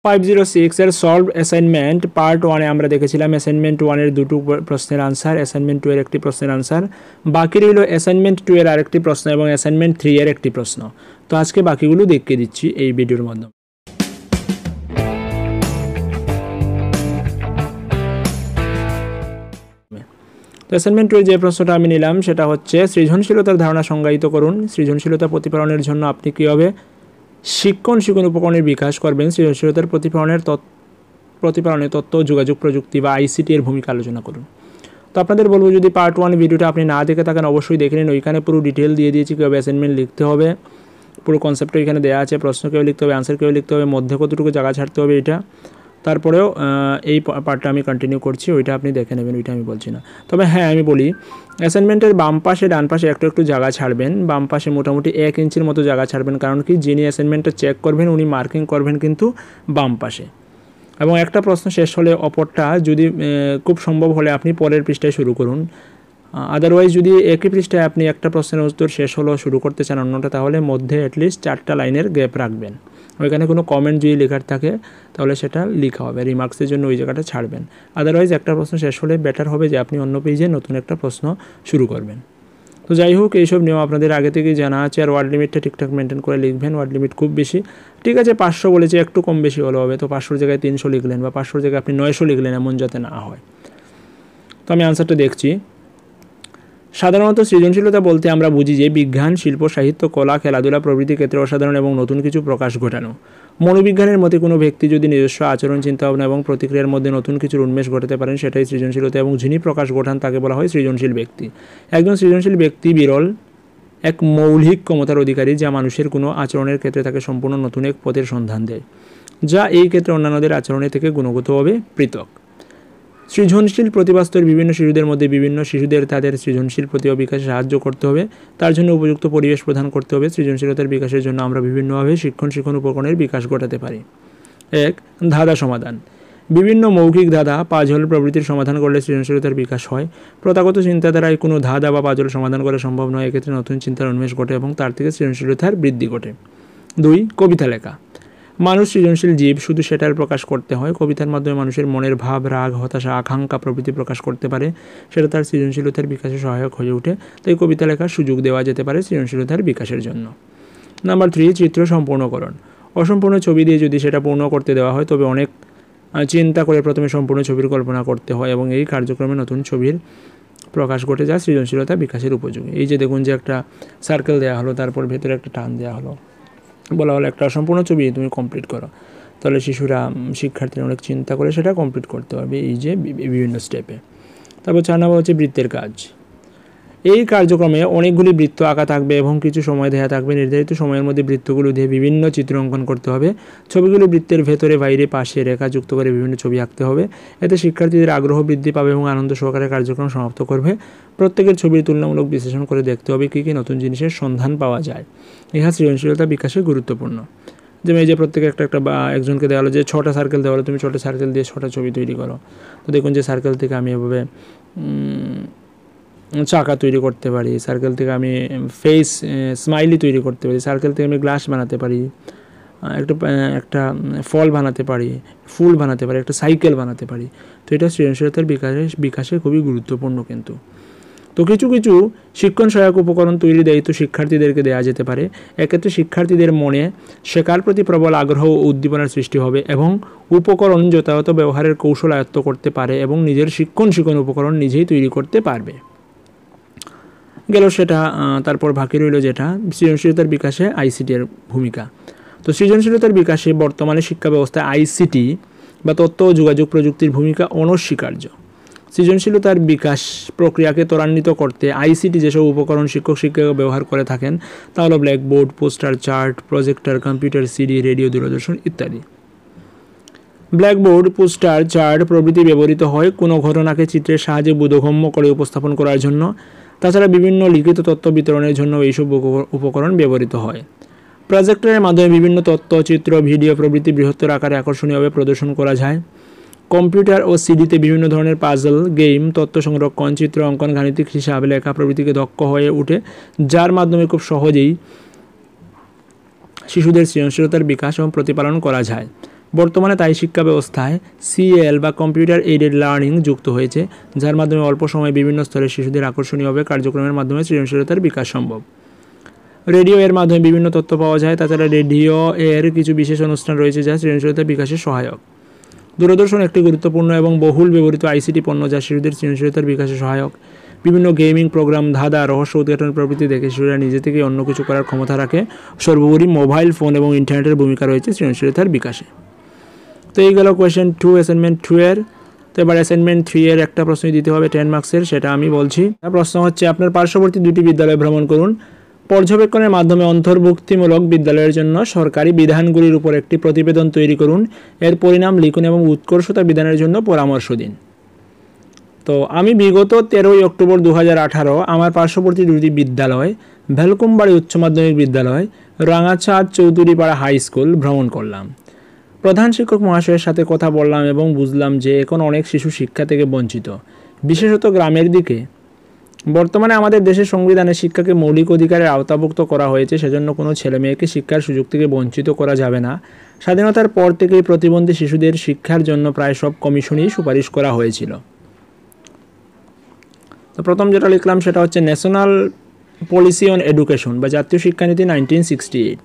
506 এর solve assignment part 1 এ আমরা দেখেছিলাম অ্যাসাইনমেন্ট 1 এর দুটো প্রশ্নের আনসার, অ্যাসাইনমেন্ট 2 এর একটি প্রশ্নের আনসার। বাকি রইল অ্যাসাইনমেন্ট 2 এর আরেকটি প্রশ্ন এবং অ্যাসাইনমেন্ট 3 এর একটি প্রশ্ন। তো আজকে বাকিগুলো দেখিয়ে দিচ্ছি এই ভিডিওর মাধ্যমে। তো অ্যাসাইনমেন্ট 2 এর যে প্রশ্নটা আমি নিলাম সেটা হচ্ছে সৃজনশীলতার ধারণা সংজ্ঞায়িত করুন। সৃজনশীলতা প্রতিফলনের জন্য আপনি কীভাবে শিক্ষণ উপকরণের বিকাশ করবেন। সৃজনশীলতার প্রতিফলনে তথ্য ও যোগাযোগ প্রযুক্তি বা আইসিটি এর ভূমিকা আলোচনা করুন। তো আপনাদের বলবো, যদি পার্ট 1 ভিডিওটা আপনি না দেখে থাকেন অবশ্যই দেখে নিন। ওইখানে পুরো ডিটেল দিয়ে দিয়েছি কীভাবে অ্যাসাইনমেন্ট লিখতে হবে, পুরো কনসেপ্টটা এখানে দেওয়া আছে। প্রশ্ন কীভাবে লিখতে হবে, আনসার কীভাবে লিখতে হবে, মধ্যে কতটুকু জায়গা ছাড়তে হবে এটা। তারপরেও এই পার্টটা আমি কন্টিনিউ করছি, ওইটা আপনি দেখে নেবেন, ওইটা আমি বলছি না। তবে হ্যাঁ, আমি বলি অ্যাসাইনমেন্টের বাম পাশে ডান পাশে একটু একটু জায়গা ছাড়বেন। বাম পাশে মোটামুটি 1 ইঞ্চির মতো জায়গা ছাড়বেন, কারণ কি যিনি অ্যাসাইনমেন্টটা চেক করবেন উনি মার্কিং করবেন কিন্তু বাম পাশে। এবং একটা প্রশ্ন শেষ হলে অপরটা যদি খুব সম্ভব হলে আপনি পরের পৃষ্ঠায় শুরু করুন। আদারওয়াইজ যদি একই পৃষ্ঠায় আপনি একটা প্রশ্নের উত্তর শেষ হলো শুরু করতে চান অন্যটা, তাহলে মধ্যে অ্যাটলিস্ট 4টা লাইনের গ্যাপ রাখবেন। ওইখানে কোনো কমেন্ট যদি লেখার থাকে তাহলে সেটা লেখা হবে, রিমার্কসের জন্য ওই জায়গাটা ছাড়বেন। আদারওয়াইজ একটা প্রশ্ন শেষ হলে বেটার হবে যে আপনি অন্য পেজে নতুন একটা প্রশ্ন শুরু করবেন। তো যাই হোক, এইসব নিয়ম আপনাদের আগে থেকেই জানা আছে। আর ওয়ার্ড লিমিটটা ঠিকঠাক মেনটেন করে লিখবেন। ওয়ার্ড লিমিট খুব বেশি ঠিক আছে 500 বলেছে, একটু কম বেশি হলে হবে। তো 500 জায়গায় 300 লিখলেন বা 500 জায়গায় আপনি 900 লিখলেন, এমন যাতে না হয়। তো আমি আনসারটা দেখছি। সাধারণত সৃজনশীলতা বলতে আমরা বুঝি যে বিজ্ঞান, শিল্প, সাহিত্য, কলা, খেলাধুলা প্রভৃতি ক্ষেত্রে অসাধারণ এবং নতুন কিছু প্রকাশ ঘটানো। মনোবিজ্ঞানের মতে কোনো ব্যক্তি যদি নিজস্ব আচরণ, চিন্তাভাবনা এবং প্রতিক্রিয়ার মধ্যে নতুন কিছুর উন্মেষ ঘটাতে পারেন সেটাই সৃজনশীলতা, এবং যিনি প্রকাশ ঘটান তাকে বলা হয় সৃজনশীল ব্যক্তি। একজন সৃজনশীল ব্যক্তি বিরল এক মৌলিক ক্ষমতার অধিকারী, যা মানুষের কোনো আচরণের ক্ষেত্রে তাকে সম্পূর্ণ নতুন এক পথের সন্ধান দেয়, যা এই ক্ষেত্রে অন্যান্যদের আচরণের থেকে গুণগতভাবে পৃথক। সৃজনশীল প্রতিভাস্তর বিভিন্ন শিশুদের মধ্যে বিভিন্ন শিশুদের তাদের সৃজনশীল প্রতিভা বিকাশে সাহায্য করতে হবে, তার জন্য উপযুক্ত পরিবেশ প্রদান করতে হবে। সৃজনশীলতার বিকাশের জন্য আমরা বিভিন্নভাবে শিক্ষণ উপকরণের বিকাশ ঘটাতে পারি। 1. ধাঁধা সমাধান। বিভিন্ন মৌখিক ধাঁধা, পাজল প্রভৃতির সমাধান করলে সৃজনশীলতার বিকাশ হয়। প্রথাগত চিন্তাধারায় কোনো ধাঁধা বা পাজল সমাধান করা সম্ভব নয়, এক্ষেত্রে নতুন চিন্তার উন্মেষ ঘটে এবং তার থেকে সৃজনশীলতার বৃদ্ধি ঘটে। 2. কবিতা লেখা। মানুষ সৃজনশীল জীব, শুধু সেটার প্রকাশ করতে হয়। কবিতার মাধ্যমে মানুষের মনের ভাব, রাগ, হতাশা, আকাঙ্ক্ষা প্রভৃতি প্রকাশ করতে পারে, সেটা তার সৃজনশীলতার বিকাশে সহায়ক হয়ে ওঠে। তাই কবিতা লেখার সুযোগ দেওয়া যেতে পারে সৃজনশীলতার বিকাশের জন্য। নাম্বার 3. চিত্র সম্পূর্ণকরণ। অসম্পূর্ণ ছবি দিয়ে যদি সেটা পূর্ণ করতে দেওয়া হয় তবে অনেক চিন্তা করে প্রথমে সম্পূর্ণ ছবির কল্পনা করতে হয় এবং এই কার্যক্রমে নতুন ছবির প্রকাশ ঘটে যা সৃজনশীলতা বিকাশের উপযোগী। এই যে দেখুন যে একটা সার্কেল দেওয়া হলো, তারপর ভেতরে একটা টান দেওয়া হলো, বলা হলো একটা অসম্পূর্ণ ছবি তুমি কমপ্লিট করো, তাহলে শিক্ষার্থীরা অনেক চিন্তা করে সেটা কমপ্লিট করতে পারবে এই যে বিভিন্ন স্টেপে। তারপর 4 নম্বর হচ্ছে বৃত্তের কাজ। এই কার্যক্রমে অনেকগুলি বৃত্ত আঁকা থাকবে এবং কিছু সময় দেওয়া থাকবে। নির্ধারিত সময়ের মধ্যে বৃত্তগুলো দিয়ে বিভিন্ন চিত্র অঙ্কন করতে হবে। ছবিগুলো বৃত্তের ভেতরে বাইরে পাশে রেখা যুক্ত করে বিভিন্ন ছবি আঁকতে হবে। এতে শিক্ষার্থীদের আগ্রহ বৃদ্ধি পাবে এবং আনন্দ সহকারে কার্যক্রম সমাপ্ত করবে। প্রত্যেকের ছবির তুলনামূলক বিশ্লেষণ করে দেখতে হবে কী কী নতুন জিনিসের সন্ধান পাওয়া যায়। ইহা সৃজনশীলতা বিকাশে গুরুত্বপূর্ণ। যেমন এই যে প্রত্যেকে একটা বা একজনকে দেওয়া হলো যে 6টা সার্কেল দেওয়া হলো, তুমি 6টা সার্কেল দিয়ে 6টা ছবি তৈরি করো। তো দেখুন যে সার্কেল থেকে আমি এভাবে চাকা তৈরি করতে পারি, সার্কেল থেকে আমি ফেস স্মাইলি তৈরি করতে পারি, সার্কেল থেকে আমি গ্লাস বানাতে পারি, একটা ফল বানাতে পারি, ফুল বানাতে পারি, একটা সাইকেল বানাতে পারি। তো এটা সৃজনশীলতার বিকাশে খুবই গুরুত্বপূর্ণ কিন্তু। তো কিছু কিছু শিক্ষণ সহায়ক উপকরণ তৈরির দায়িত্ব শিক্ষার্থীদেরকে দেওয়া যেতে পারে। এক্ষেত্রে শিক্ষার্থীদের মনে শেখার প্রতি প্রবল আগ্রহ ও উদ্দীপনার সৃষ্টি হবে এবং উপকরণ যথাযথ ব্যবহারের কৌশল আয়ত্ত করতে পারে এবং নিজের শিক্ষণ উপকরণ নিজেই তৈরি করতে পারবে। গেল সেটা। তারপর বাকি রইল যেটা সৃজনশীলতার বিকাশে আইসিটির ভূমিকা। তো সৃজনশীলতার বিকাশে বর্তমানে শিক্ষা ব্যবস্থায় আইসিটি বা তথ্য ও যোগাযোগ প্রযুক্তির ভূমিকা অনস্বীকার্য। সৃজনশীলতার বিকাশ প্রক্রিয়াকে ত্বরান্বিত করতে আইসিটি যেসব উপকরণ শিক্ষক ব্যবহার করে থাকেন তা হলো blackboard, poster, chart, projector, computer, CD, radio, দূরদর্শন ইত্যাদি। ব্ল্যাকবোর্ড, পোস্টার, চার্ট প্রভৃতি ব্যবহৃত হয় কোনো ঘটনাকে চিত্রের সাহায্যে বোধগম্য করে উপস্থাপন করার জন্য। তাছাড়া বিভিন্ন লিখিত তথ্য বিতরণের জন্য এইসব উপকরণ ব্যবহৃত হয়। প্রজেক্টরের মাধ্যমে বিভিন্ন তথ্য, চিত্র, ভিডিও প্রভৃতি বৃহত্তর আকারে আকর্ষণীয়ভাবে প্রদর্শন করা যায়। কম্পিউটার ও সিডিতে বিভিন্ন ধরনের পাজল, গেম, তথ্য সংরক্ষণ, চিত্র অঙ্কন, গাণিতিক হিসাব, লেখা প্রভৃতিকে দক্ষ হয়ে ওঠে, যার মাধ্যমে খুব সহজেই শিশুদের সৃজনশীলতার বিকাশ এবং প্রতিপালন করা যায়। বর্তমানে তাই শিক্ষা ব্যবস্থায় সিএল বা কম্পিউটার এইডেড লার্নিং যুক্ত হয়েছে, যার মাধ্যমে অল্প সময়ে বিভিন্ন স্তরের শিশুদের আকর্ষণীয়ভাবে কার্যক্রমের মাধ্যমে সৃজনশীলতার বিকাশ সম্ভব। রেডিও এর মাধ্যমে বিভিন্ন তথ্য পাওয়া যায়। তাছাড়া রেডিও এর কিছু বিশেষ অনুষ্ঠান রয়েছে যা সৃজনশীলতা বিকাশে সহায়ক। দূরদর্শন একটি গুরুত্বপূর্ণ এবং বহুল ব্যবহৃত আইসিটি পণ্য যা শিশুদের সৃজনশীলতার বিকাশে সহায়ক। বিভিন্ন গেমিং প্রোগ্রাম, ধাঁধা, রহস্য উদ্ঘাটন প্রভৃতি দেখে শিশুরা নিজে থেকে অন্য কিছু করার ক্ষমতা রাখে। সর্বোপরি মোবাইল ফোন এবং ইন্টারনেটের ভূমিকা রয়েছে সৃজনশীলতার বিকাশে। তো এই গেল কোয়েশ্চেন 2 অ্যাসাইনমেন্ট 2 এর। তো এবার অ্যাসাইনমেন্ট 3 এর একটা প্রশ্ন দিতে হবে 10 মার্কসের, সেটা আমি বলছি। প্রশ্ন হচ্ছে আপনার পার্শ্ববর্তী দুটি বিদ্যালয় ভ্রমণ করুন। পর্যবেক্ষণের মাধ্যমে অন্তর্ভুক্তিমূলক বিদ্যালয়ের জন্য সরকারি বিধানগুলির উপর একটি প্রতিবেদন তৈরি করুন। এর পরিণাম লিখুন এবং উৎকর্ষতা বিধানের জন্য পরামর্শ দিন। তো আমি বিগত 13 অক্টোবর 2018 আমার পার্শ্ববর্তী দুটি বিদ্যালয়, ভেলকুমবাড়ি উচ্চ মাধ্যমিক বিদ্যালয়, রাঙাচাঁদ চৌধুরীপাড়া হাই স্কুল ভ্রমণ করলাম। প্রধান শিক্ষক মহাশয়ের সাথে কথা বললাম এবং বুঝলাম যে এখন অনেক শিশু শিক্ষা থেকে বঞ্চিত, বিশেষত গ্রামের দিকে। বর্তমানে আমাদের দেশের সংবিধানে শিক্ষাকে মৌলিক অধিকারের আওতাভুক্ত করা হয়েছে, সেজন্য কোনো ছেলে মেয়েকে শিক্ষার সুযোগ থেকে বঞ্চিত করা যাবে না। স্বাধীনতার পর থেকেই প্রতিবন্ধী শিশুদের শিক্ষার জন্য প্রায় সব কমিশনই সুপারিশ করা হয়েছিল। তো প্রথম যেটা লিখলাম সেটা হচ্ছে ন্যাশনাল পলিসি অন এডুকেশন বা জাতীয় শিক্ষানীতি 1968।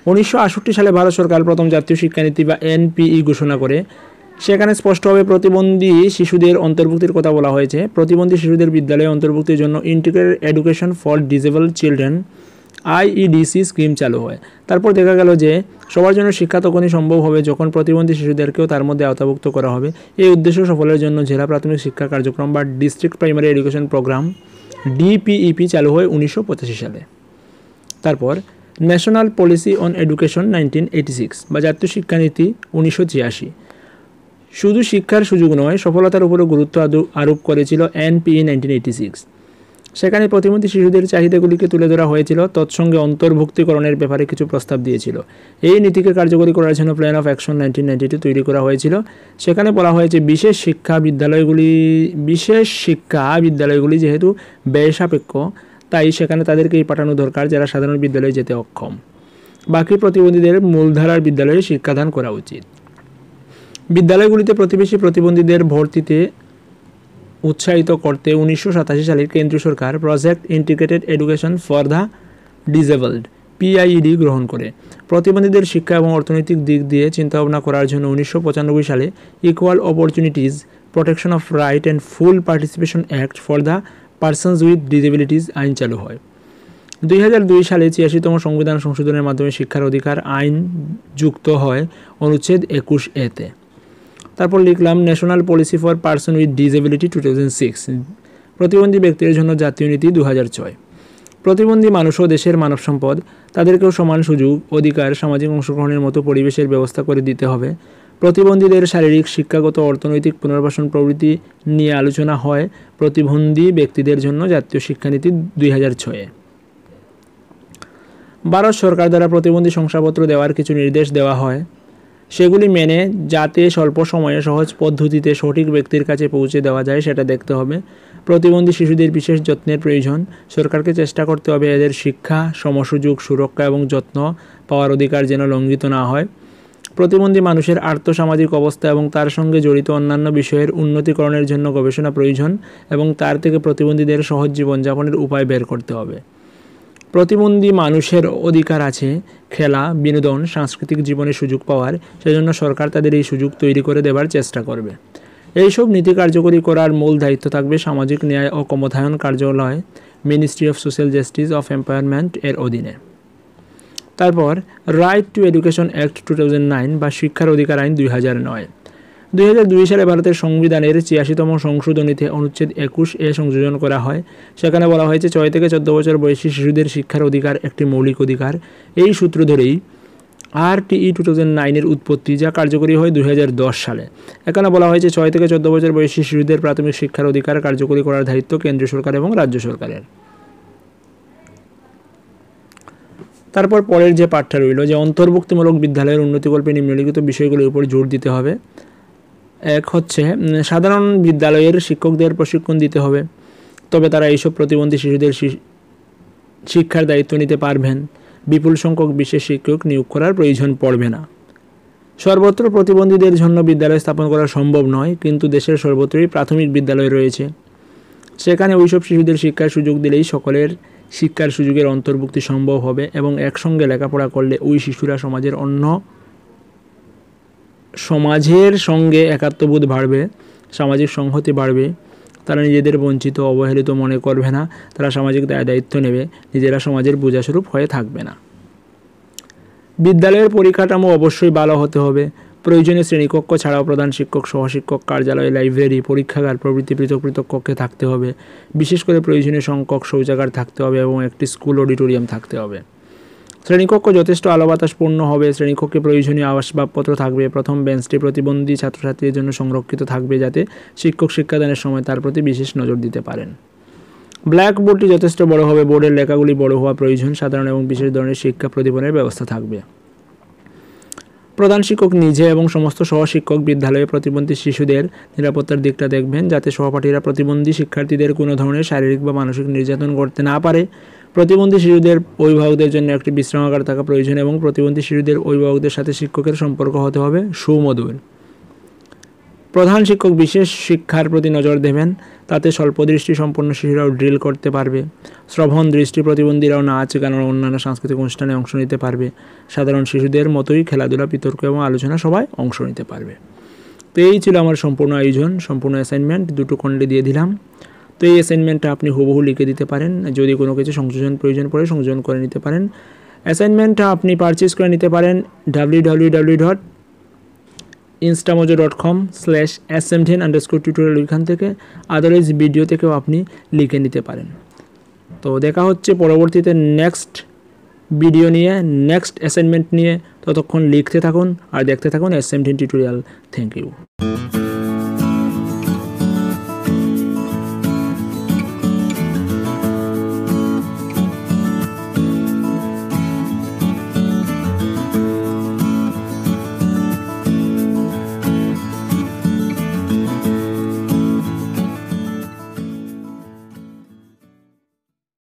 1968 সালে ভারত সরকার প্রথম জাতীয় শিক্ষানীতি বা এনপিই ঘোষণা করে। সেখানে স্পষ্টভাবে প্রতিবন্ধী শিশুদের অন্তর্ভুক্তির কথা বলা হয়েছে। প্রতিবন্ধী শিশুদের বিদ্যালয়ে অন্তর্ভুক্তির জন্য integrated education for disabled children IEDC scheme চালু হয়। তারপর দেখা গেল যে সবার জন্য শিক্ষা তখনই সম্ভব হবে যখন প্রতিবন্ধী শিশুদেরকেও তার মধ্যে আওতাভুক্ত করা হবে। এই উদ্দেশ্য সফলের জন্য জেলা প্রাথমিক শিক্ষা কার্যক্রম বা district primary education programme DPEP চালু হয় 1985 সালে। তারপর ন্যাশনাল পলিসি অন এডুকেশন 1986 বা জাতীয় শিক্ষানীতি 1986 শুধু শিক্ষার সুযোগ নয়, সফলতার উপরে গুরুত্ব আরোপ করেছিল এনপিই 1986। সেখানে প্রতিবন্ধী শিশুদের চাহিদাগুলিকে তুলে ধরা হয়েছিল, তৎসঙ্গে অন্তর্ভুক্তিকরণের ব্যাপারে কিছু প্রস্তাব দিয়েছিল। এই নীতিকে কার্যকরী করার জন্য প্ল্যান অফ অ্যাকশন 1992 তৈরি করা হয়েছিল। সেখানে বলা হয়েছে বিশেষ শিক্ষা বিদ্যালয়গুলি যেহেতু ব্যয়সাপেক্ষ, তাই সেখানে তাদেরকেই পাঠানো দরকার যারা সাধারণ বিদ্যালয়ে যেতে অক্ষম। বাকি প্রতিবন্ধীদের মূলধারার বিদ্যালয়ে শিক্ষাদান করা উচিত। বিদ্যালয়গুলিতে প্রতিবেশী প্রতিবন্ধীদের ভর্তিতে উৎসাহিত করতে 1987 সালে কেন্দ্রীয় সরকার project integrated education for the disabled PIED গ্রহণ করে। প্রতিবন্ধীদের শিক্ষা এবং অর্থনৈতিক দিক দিয়ে চিন্তাভাবনা করার জন্য 1995 সালে equal opportunities protection of right and full participation act for the persons with disabilities আইন চালু হয়। 2002 সালে 86তম সংবিধান সংশোধনের মাধ্যমে শিক্ষার অধিকার আইন যুক্ত হয় অনুচ্ছেদ 21A-তে। তারপর লিখলাম national policy for person with disability 2006 প্রতিবন্ধী ব্যক্তির জন্য জাতীয় নীতি 2006। প্রতিবন্ধী মানুষও দেশের মানব সম্পদ, তাদেরকেও সমান সুযোগ, অধিকার, সামাজিক অংশগ্রহণের মতো পরিবেশের ব্যবস্থা করে দিতে হবে। প্রতিবন্ধীদের শারীরিক, শিক্ষাগত, অর্থনৈতিক পুনর্বাসন প্রভৃতি নিয়ে আলোচনা হয় প্রতিবন্ধী ব্যক্তিদের জন্য জাতীয় শিক্ষানীতি 2006-এ। ভারত সরকার দ্বারা প্রতিবন্ধী শংসাপত্র দেওয়ার কিছু নির্দেশ দেওয়া হয়, সেগুলি মেনে যাতে স্বল্প সময়ে সহজ পদ্ধতিতে সঠিক ব্যক্তির কাছে পৌঁছে দেওয়া যায় সেটা দেখতে হবে। প্রতিবন্ধী শিশুদের বিশেষ যত্নের প্রয়োজন। সরকারকে চেষ্টা করতে হবে এদের শিক্ষা, সমসুযোগ, সুরক্ষা এবং যত্ন পাওয়ার অধিকার যেন লঙ্ঘিত না হয়। প্রতিবন্ধী মানুষের আর্থসামাজিক অবস্থা এবং তার সঙ্গে জড়িত অন্যান্য বিষয়ের উন্নতিকরণের জন্য গবেষণা প্রয়োজন এবং তার থেকে প্রতিবন্ধীদের সহজ জীবনযাপনের উপায় বের করতে হবে। প্রতিবন্ধী মানুষের অধিকার আছে খেলা, বিনোদন, সাংস্কৃতিক জীবনে সুযোগ পাওয়ার, সেজন্য সরকার তাদের এই সুযোগ তৈরি করে দেবার চেষ্টা করবে। এইসব নীতি কার্যকরী করার মূল দায়িত্ব থাকবে সামাজিক ন্যায় ও ক্ষমতায়ন কার্যালয়, ministry of social justice of empowerment এর অধীনে। তারপর রাইট টু এডুকেশন অ্যাক্ট 2009 বা শিক্ষার অধিকার আইন 2009। 2002 সালে ভারতের সংবিধানের 86তম সংশোধনীতে অনুচ্ছেদ 21A সংযোজন করা হয়। সেখানে বলা হয়েছে 6 থেকে 14 বছর বয়সী শিশুদের শিক্ষার অধিকার একটি মৌলিক অধিকার। এই সূত্র ধরেই RTE 2009-এর উৎপত্তি, যা কার্যকরী হয় 2010 সালে। এখানে বলা হয়েছে 6 থেকে 14 বছর বয়সী শিশুদের প্রাথমিক শিক্ষার অধিকার কার্যকরী করার দায়িত্ব কেন্দ্রীয় সরকার এবং রাজ্য সরকারের। তারপর পরের যে পাঠটা রইল যে অন্তর্ভুক্তিমূলক বিদ্যালয়ের উন্নতিকল্পে নিম্নলিখিত বিষয়গুলির উপর জোর দিতে হবে। এক হচ্ছে সাধারণ বিদ্যালয়ের শিক্ষকদের প্রশিক্ষণ দিতে হবে, তবে তারা এইসব প্রতিবন্ধী শিশুদের শিক্ষার দায়িত্ব নিতে পারবেন। বিপুল সংখ্যক বিশেষ শিক্ষক নিয়োগ করার প্রয়োজন পড়বে না। সর্বত্র প্রতিবন্ধীদের জন্য বিদ্যালয় স্থাপন করা সম্ভব নয়, কিন্তু দেশের সর্বত্রই প্রাথমিক বিদ্যালয় রয়েছে। সেখানে ওইসব শিশুদের শিক্ষার সুযোগ দিলেই সকলের শিক্ষার সুযোগের অন্তর্ভুক্তি সম্ভব হবে এবং একসঙ্গে লেখাপড়া করলে ওই শিশুরা সমাজের সঙ্গে একাত্মবোধ বাড়বে, সামাজিক সংহতি বাড়বে। তারা নিজেদের বঞ্চিত, অবহেলিত মনে করবে না। তারা সামাজিক দায়িত্ব নেবে, নিজেরা সমাজের বোঝাস্বরূপ হয়ে থাকবে না। বিদ্যালয়ের পরিকাঠামো অবশ্যই ভালো হতে হবে। প্রয়োজনীয় শ্রেণীকক্ষ ছাড়াও প্রধান শিক্ষক, সহশিক্ষক, কার্যালয়, লাইব্রেরি, পরীক্ষাগার প্রভৃতি পৃথক পৃথক কক্ষে থাকতে হবে। বিশেষ করে প্রয়োজনীয় সংখ্যক শৌচাগার থাকতে হবে এবং একটি স্কুল অডিটোরিয়াম থাকতে হবে। শ্রেণীকক্ষ যথেষ্ট আলো বাতাসপূর্ণ হবে। শ্রেণীকক্ষে প্রয়োজনীয় আসবাবপত্র থাকবে। প্রথম বেঞ্চটি প্রতিবন্ধী ছাত্রছাত্রীদের জন্য সংরক্ষিত থাকবে, যাতে শিক্ষক শিক্ষাদানের সময় তার প্রতি বিশেষ নজর দিতে পারেন। ব্ল্যাকবোর্ডটি যথেষ্ট বড় হবে। বোর্ডের লেখাগুলি বড় হওয়া প্রয়োজন। সাধারণ এবং বিশেষ ধরনের শিক্ষা প্রতিফলনের ব্যবস্থা থাকবে। প্রধান শিক্ষক নিজে এবং সমস্ত সহশিক্ষক বিদ্যালয়ে প্রতিবন্ধী শিশুদের নিরাপত্তার দিকটা দেখবেন, যাতে সহপাঠীরা প্রতিবন্ধী শিক্ষার্থীদের কোনো ধরনের শারীরিক বা মানসিক নির্যাতন করতে না পারে। প্রতিবন্ধী শিশুদের অভিভাবকদের জন্য একটি বিশ্রামাগার থাকা প্রয়োজন এবং প্রতিবন্ধী শিশুদের অভিভাবকদের সাথে শিক্ষকের সম্পর্ক হতে হবে সুমধুর। প্রধান শিক্ষক বিশেষ শিক্ষার প্রতি নজর দেবেন, তাতে স্বল্পদৃষ্টি সম্পন্ন শিশুরাও ড্রিল করতে পারবে। শ্রবণ দৃষ্টি প্রতিবন্ধীরাও নাচ, গান ও অন্যান্য সাংস্কৃতিক অনুষ্ঠানে অংশ নিতে পারবে। সাধারণ শিশুদের মতোই খেলাধুলা, বিতর্ক এবং আলোচনা সবাই অংশ নিতে পারবে। তো এই ছিল আমার সম্পূর্ণ আয়োজন, সম্পূর্ণ অ্যাসাইনমেন্ট। 2টো খণ্ডে দিয়ে দিলাম। তো এই অ্যাসাইনমেন্টটা আপনি হুবহু লিখে দিতে পারেন। যদি কোনো কিছু সংযোজন প্রয়োজন পড়ে সংযোজন করে নিতে পারেন। অ্যাসাইনমেন্টটা আপনি পারচেজ করে নিতে পারেন www.instamojo.com/smdn_tutorial এখান থেকে। আদারওয়াইজ ভিডিও থেকেও আপনি লিখে নিতে পারেন। তো দেখা হচ্ছে পরবর্তীতে নেক্সট ভিডিও নিয়ে, নেক্সট অ্যাসাইনমেন্ট নিয়ে। ততক্ষণ লিখতে থাকুন আর দেখতে থাকুন SMDN টিউটোরিয়াল। Thank you.